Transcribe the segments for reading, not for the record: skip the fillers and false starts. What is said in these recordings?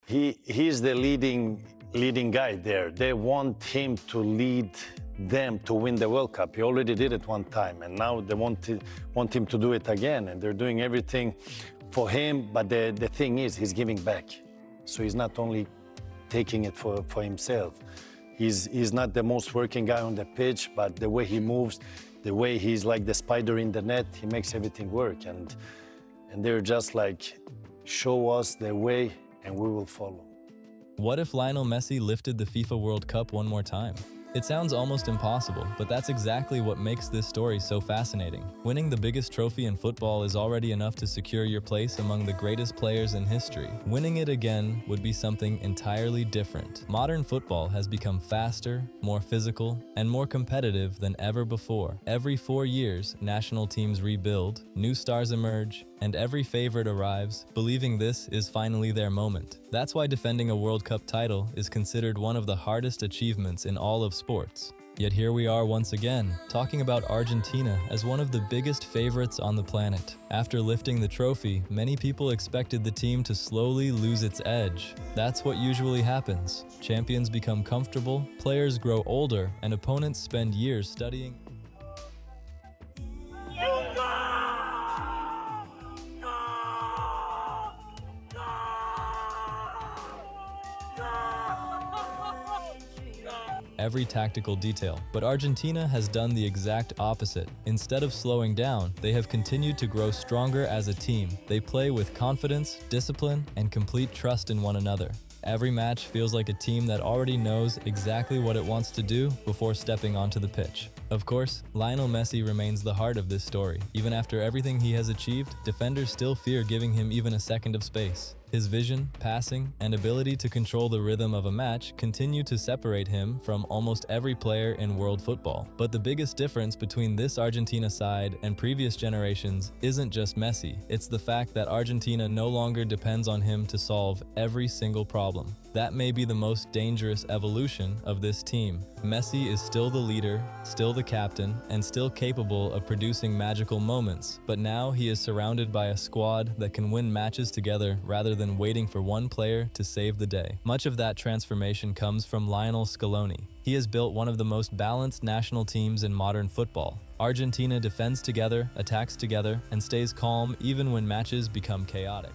He's the leading guy there. They want him to lead them to win the World Cup. He already did it one time, and now they want him to do it again, and they're doing everything for him, but the thing is, he's giving back. So he's not only taking it for himself. He's not the most working guy on the pitch, but the way he moves, the way he's like the spider in the net, he makes everything work. And they're just like, show us the way and we will follow. What if Lionel Messi lifted the FIFA World Cup one more time? It sounds almost impossible, but that's exactly what makes this story so fascinating. Winning the biggest trophy in football is already enough to secure your place among the greatest players in history. Winning it again would be something entirely different. Modern football has become faster, more physical, and more competitive than ever before. Every 4 years, national teams rebuild, new stars emerge, and every favorite arrives, believing this is finally their moment. That's why defending a World Cup title is considered one of the hardest achievements in all of sports. Yet here we are once again, talking about Argentina as one of the biggest favorites on the planet. After lifting the trophy, many people expected the team to slowly lose its edge. That's what usually happens. Champions become comfortable, players grow older, and opponents spend years studying. Every tactical detail. But Argentina has done the exact opposite. Instead of slowing down, they have continued to grow stronger as a team. They play with confidence, discipline, and complete trust in one another. Every match feels like a team that already knows exactly what it wants to do before stepping onto the pitch. Of course, Lionel Messi remains the heart of this story. Even after everything he has achieved, defenders still fear giving him even a second of space. His vision, passing, and ability to control the rhythm of a match continue to separate him from almost every player in world football. But the biggest difference between this Argentina side and previous generations isn't just Messi. It's the fact that Argentina no longer depends on him to solve every single problem. That may be the most dangerous evolution of this team. Messi is still the leader, still the captain, and still capable of producing magical moments, but now he is surrounded by a squad that can win matches together rather than waiting for one player to save the day. Much of that transformation comes from Lionel Scaloni. He has built one of the most balanced national teams in modern football. Argentina defends together, attacks together, and stays calm even when matches become chaotic.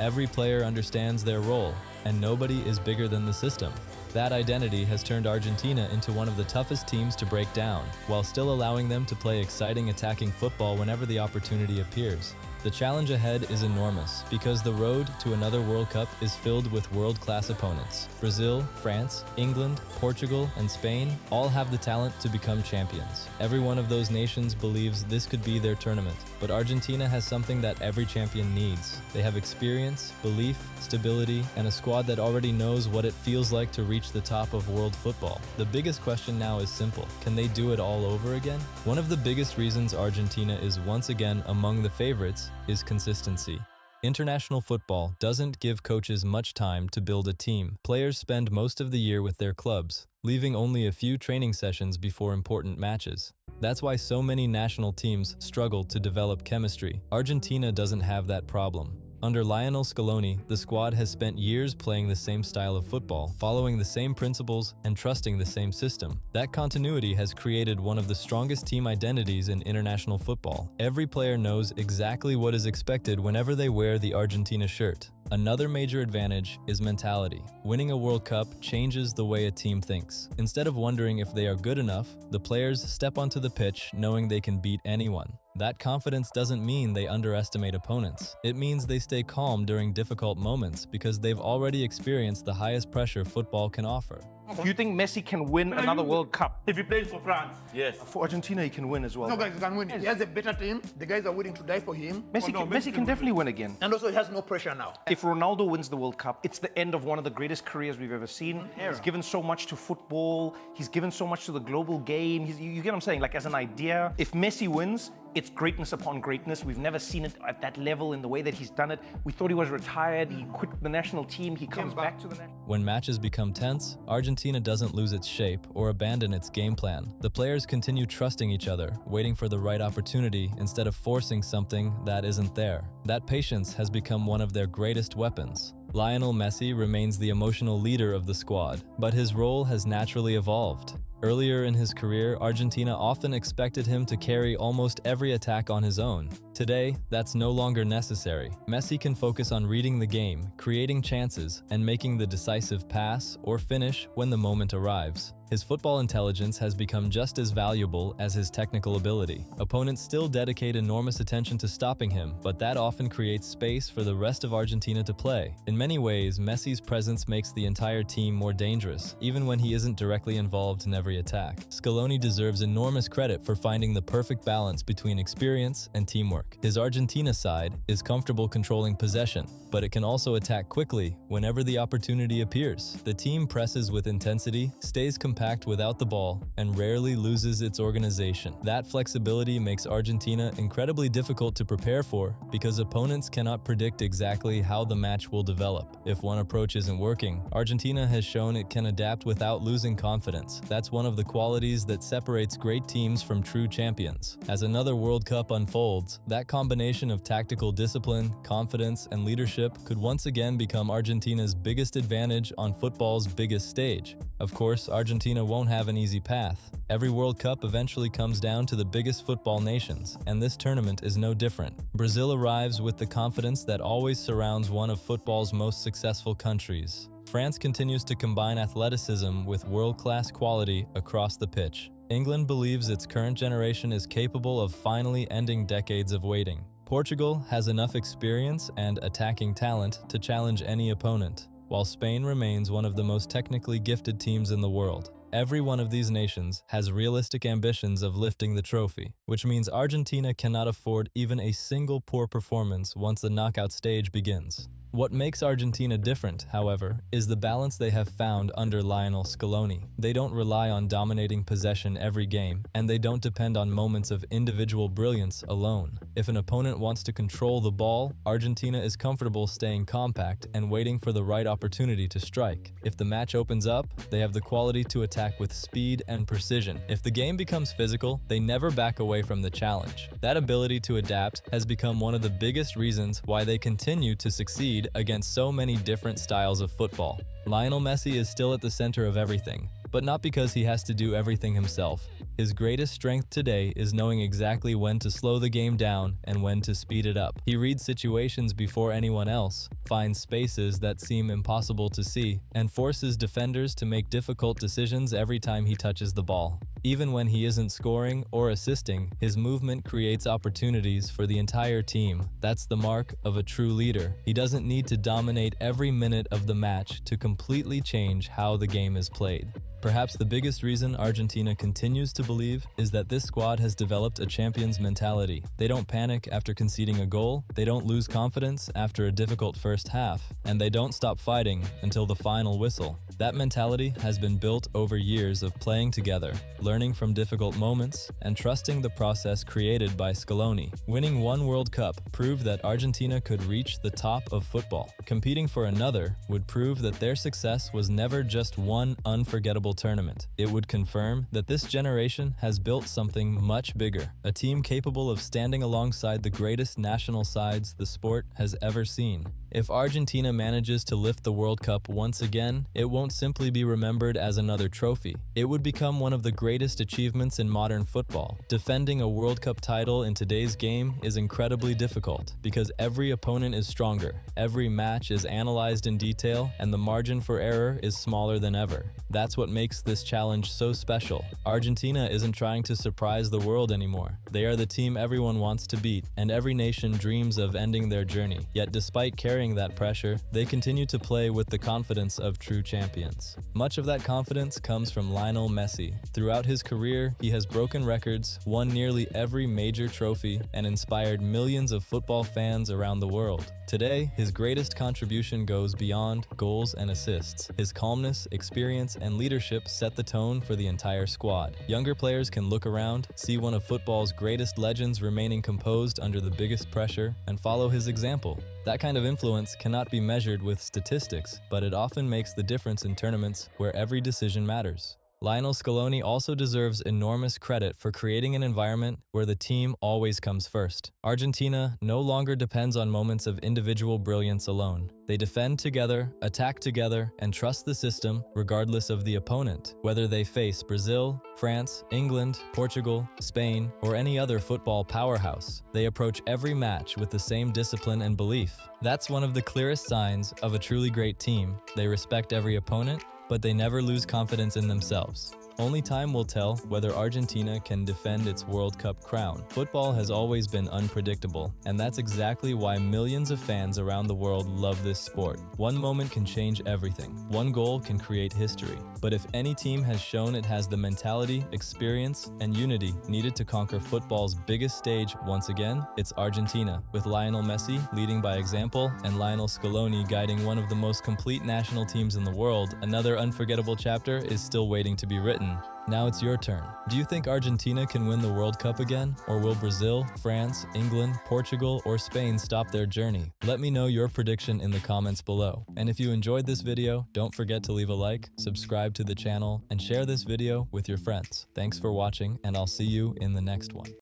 Every player understands their role, and nobody is bigger than the system. That identity has turned Argentina into one of the toughest teams to break down, while still allowing them to play exciting attacking football whenever the opportunity appears. The challenge ahead is enormous, because the road to another World Cup is filled with world-class opponents. Brazil, France, England, Portugal, and Spain all have the talent to become champions. Every one of those nations believes this could be their tournament, but Argentina has something that every champion needs. They have experience, belief, stability, and a squad that already knows what it feels like to reach the top of world football. The biggest question now is simple: can they do it all over again? One of the biggest reasons Argentina is once again among the favorites is consistency. International football doesn't give coaches much time to build a team. Players spend most of the year with their clubs, leaving only a few training sessions before important matches. That's why so many national teams struggle to develop chemistry. Argentina doesn't have that problem. Under Lionel Scaloni, the squad has spent years playing the same style of football, following the same principles, and trusting the same system. That continuity has created one of the strongest team identities in international football. Every player knows exactly what is expected whenever they wear the Argentina shirt. Another major advantage is mentality. Winning a World Cup changes the way a team thinks. Instead of wondering if they are good enough, the players step onto the pitch knowing they can beat anyone. That confidence doesn't mean they underestimate opponents. It means they stay calm during difficult moments because they've already experienced the highest pressure football can offer. Do you think Messi can win another World Cup? If he plays for France. Yes. For Argentina, he can win as well. No, guys, he can win. He has a better team. The guys are willing to die for him. Messi can definitely win again. And also, he has no pressure now. If Ronaldo wins the World Cup, it's the end of one of the greatest careers we've ever seen. He's given so much to football. He's given so much to the global game. You get what I'm saying? Like, as an idea, if Messi wins, It's greatness upon greatness. We've never seen it at that level in the way that he's done it. We thought he was retired. He quit the national team. He comes back to the national. When matches become tense, Argentina doesn't lose its shape or abandon its game plan. The players continue trusting each other, waiting for the right opportunity instead of forcing something that isn't there. That patience has become one of their greatest weapons. Lionel Messi remains the emotional leader of the squad, but his role has naturally evolved. Earlier in his career, Argentina often expected him to carry almost every attack on his own. Today, that's no longer necessary. Messi can focus on reading the game, creating chances, and making the decisive pass or finish when the moment arrives. His football intelligence has become just as valuable as his technical ability. Opponents still dedicate enormous attention to stopping him, but that often creates space for the rest of Argentina to play. In many ways, Messi's presence makes the entire team more dangerous, even when he isn't directly involved in every attack. Scaloni deserves enormous credit for finding the perfect balance between experience and teamwork. His Argentina side is comfortable controlling possession, but it can also attack quickly whenever the opportunity appears. The team presses with intensity, stays compact without the ball, and rarely loses its organization. That flexibility makes Argentina incredibly difficult to prepare for because opponents cannot predict exactly how the match will develop. If one approach isn't working, Argentina has shown it can adapt without losing confidence. That's one of the qualities that separates great teams from true champions. As another World Cup unfolds, that combination of tactical discipline, confidence, and leadership could once again become Argentina's biggest advantage on football's biggest stage. Of course, Argentina won't have an easy path. Every World Cup eventually comes down to the biggest football nations, and this tournament is no different. Brazil arrives with the confidence that always surrounds one of football's most successful countries. France continues to combine athleticism with world-class quality across the pitch. England believes its current generation is capable of finally ending decades of waiting. Portugal has enough experience and attacking talent to challenge any opponent, while Spain remains one of the most technically gifted teams in the world. Every one of these nations has realistic ambitions of lifting the trophy, which means Argentina cannot afford even a single poor performance once the knockout stage begins. What makes Argentina different, however, is the balance they have found under Lionel Scaloni. They don't rely on dominating possession every game, and they don't depend on moments of individual brilliance alone. If an opponent wants to control the ball, Argentina is comfortable staying compact and waiting for the right opportunity to strike. If the match opens up, they have the quality to attack with speed and precision. If the game becomes physical, they never back away from the challenge. That ability to adapt has become one of the biggest reasons why they continue to succeed against so many different styles of football. Lionel Messi is still at the center of everything, but not because he has to do everything himself. His greatest strength today is knowing exactly when to slow the game down and when to speed it up. He reads situations before anyone else, finds spaces that seem impossible to see, and forces defenders to make difficult decisions every time he touches the ball. Even when he isn't scoring or assisting, his movement creates opportunities for the entire team. That's the mark of a true leader. He doesn't need to dominate every minute of the match to completely change how the game is played. Perhaps the biggest reason Argentina continues to believe is that this squad has developed a champion's mentality. They don't panic after conceding a goal, they don't lose confidence after a difficult first half, and they don't stop fighting until the final whistle. That mentality has been built over years of playing together, learning from difficult moments, and trusting the process created by Scaloni. Winning one World Cup proved that Argentina could reach the top of football. Competing for another would prove that their success was never just one unforgettable tournament. It would confirm that this generation has built something much bigger, a team capable of standing alongside the greatest national sides the sport has ever seen. If Argentina manages to lift the World Cup once again, it won't simply be remembered as another trophy. It would become one of the greatest achievements in modern football. Defending a World Cup title in today's game is incredibly difficult because every opponent is stronger, every match is analyzed in detail, and the margin for error is smaller than ever. That's what makes this challenge so special. Argentina isn't trying to surprise the world anymore. They are the team everyone wants to beat, and every nation dreams of ending their journey. Yet despite carrying fearing that pressure, they continue to play with the confidence of true champions. Much of that confidence comes from Lionel Messi. Throughout his career, he has broken records, won nearly every major trophy, and inspired millions of football fans around the world. Today, his greatest contribution goes beyond goals and assists. His calmness, experience, and leadership set the tone for the entire squad. Younger players can look around, see one of football's greatest legends remaining composed under the biggest pressure, and follow his example. That kind of influence cannot be measured with statistics, but it often makes the difference in tournaments where every decision matters. Lionel Scaloni also deserves enormous credit for creating an environment where the team always comes first. Argentina no longer depends on moments of individual brilliance alone. They defend together, attack together, and trust the system regardless of the opponent. Whether they face Brazil, France, England, Portugal, Spain, or any other football powerhouse, they approach every match with the same discipline and belief. That's one of the clearest signs of a truly great team. They respect every opponent, but they never lose confidence in themselves. Only time will tell whether Argentina can defend its World Cup crown. Football has always been unpredictable, and that's exactly why millions of fans around the world love this sport. One moment can change everything. One goal can create history. But if any team has shown it has the mentality, experience, and unity needed to conquer football's biggest stage once again, it's Argentina, with Lionel Messi leading by example and Lionel Scaloni guiding one of the most complete national teams in the world. Another unforgettable chapter is still waiting to be written. Now it's your turn. Do you think Argentina can win the World Cup again? Or will Brazil, France, England, Portugal, or Spain stop their journey? Let me know your prediction in the comments below. And if you enjoyed this video, don't forget to leave a like, subscribe to the channel, and share this video with your friends. Thanks for watching, and I'll see you in the next one.